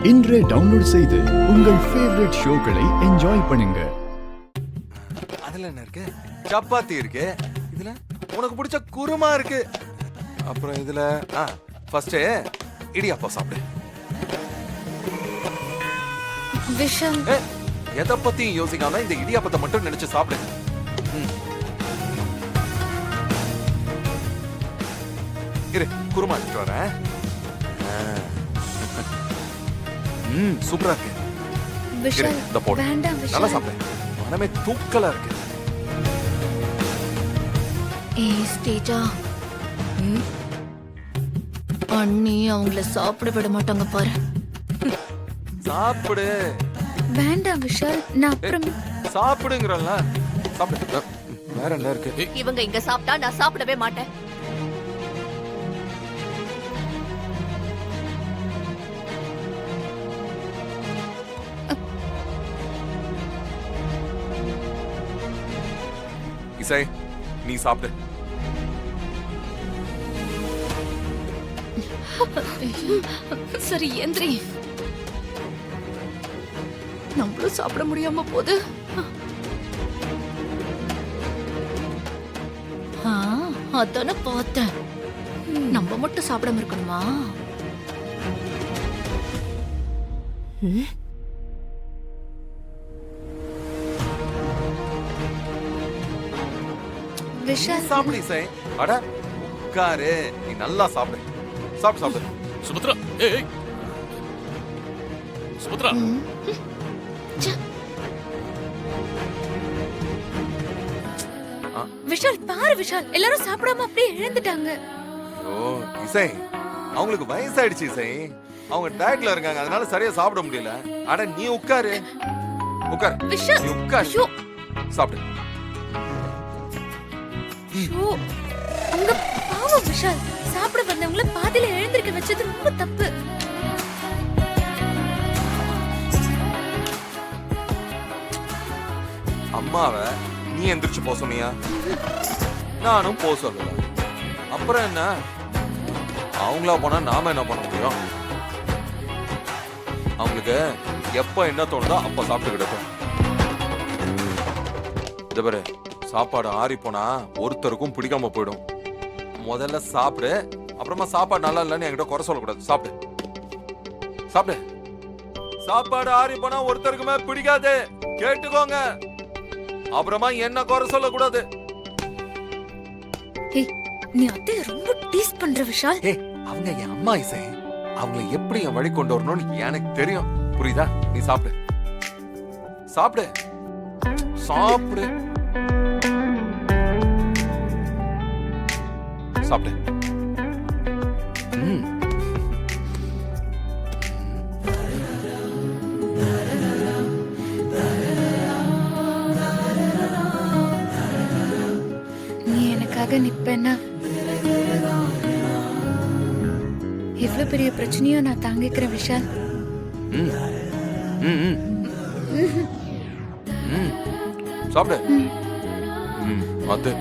இன்றே டவுன்லோட் செய்து உங்கள் ஃபேவரட் ஷோக்களை என்ஜாய் பண்ணுங்க. அதுல என்ன இருக்கு? சப்பாத்தி இருக்கு. இதுல உனக்கு பிடிச்ச குருமா இருக்கு. அப்புறம் இதுல ஃபர்ஸ்ட் இடியாப்பம் சாப்பிடு. விஷால், எதை பத்தியும் யோசிக்காம இந்த இடியாப்பத்தை மட்டும் நினைச்சு சாப்பிடு. இரு, குருமா எடுத்துட்டு வரேன். சூப்பரா இருக்கு. விஷால், இந்த போடு. வேண்டாம் விஷால். நல்லா சாப்பிடு. மனமே தூக்கலா இருக்கு. ஏய் ஸ்டேஜா, அண்ணி அவங்கள சாப்பிட விட மாட்டாங்க பாரு. சாப்பிடு. வேண்டாம் விஷால், நான் அப்புறம் சாப்பிடுங்கறல்ல. சாப்பிடு. வேற என்ன இருக்கு? இவங்க இங்க சாப்பிட்டா நான் சாப்பிடவே மாட்டேன். இசை, நீ சாப்பிடு. சரி எந்திரி. நம்மளும் சாப்பிட முடியாம போது. அதான பார்த்தேன். நம்ம மட்டும் சாப்பிடாம இருக்கணுமா? விஷால், சாப்பிடு இசை. அட உட்காரு. நீ நல்லா சாப்பிடு. சாப்பிடு சாப்பிடு. சுபத்ரா, ஏய் சுபத்ரா. விஷால் பாரு விஷால், எல்லாரும் சாப்பிடாம அப்படியே எழுந்துட்டாங்க. ஓ இசை, அவங்களுக்கு வயசாயிடுச்சு இசை. அவங்க டயட்ல இருக்காங்க, அதனால சரியா சாப்பிட முடியல. அட நீ உட்காரு. உட்காரு விஷால், நீ உட்காரு. ஐயோ. சாப்பிடு. ஐயோ, உங்க பாவம் விஷால். சாப்பிட வந்தவங்கள பாதியில எழுந்திருக்க வச்சது ரொம்ப தப்பு. அம்மாவை நீ எந்திரிச்சு போக சொன்னியா? நானும் போக சொல்லல. அப்புறம் என்ன? அவங்களா போனா நாம என்ன பண்ண முடியும்? அவங்களுக்கு எப்ப என்ன தோணுதோ அப்ப சாப்பிட்டு கிடக்கும். இது பாரு, சாப்பாடு ஆறி போனா ஒருத்தருக்கும் பிடிக்காம போயிடும். முதல்ல சாப்பிடு, அப்புறமா சாப்பாடு நல்லா இல்லைன்னு என்கிட்ட குறை சொல்லக்கூடாது. சாப்பிடு சாப்பிடு. சாப்பாடு ஆறி போனா ஒருத்தருக்குமே பிடிக்காது, கேட்டுக்கோங்க. அப்புறமா என்ன குறை சொல்லக்கூடாது. நீ அத்தை ரொம்ப டீஸ் பண்ற விஷால். அவங்க என் அம்மா இசை. அவங்களை எப்படி என் வழி கொண்டு வரணும்னு எனக்கு தெரியும். புரியுதா? நீ சாப்பிடு சாப்பிடு சாப்பிடு சாப்பிடு. நீ எனக்காக நிப்பேன்னா எவ்வளவு பெரிய பிரச்சனையும் நான் தாங்கிக்கிறேன் விஷால். சாப்பிடு. அது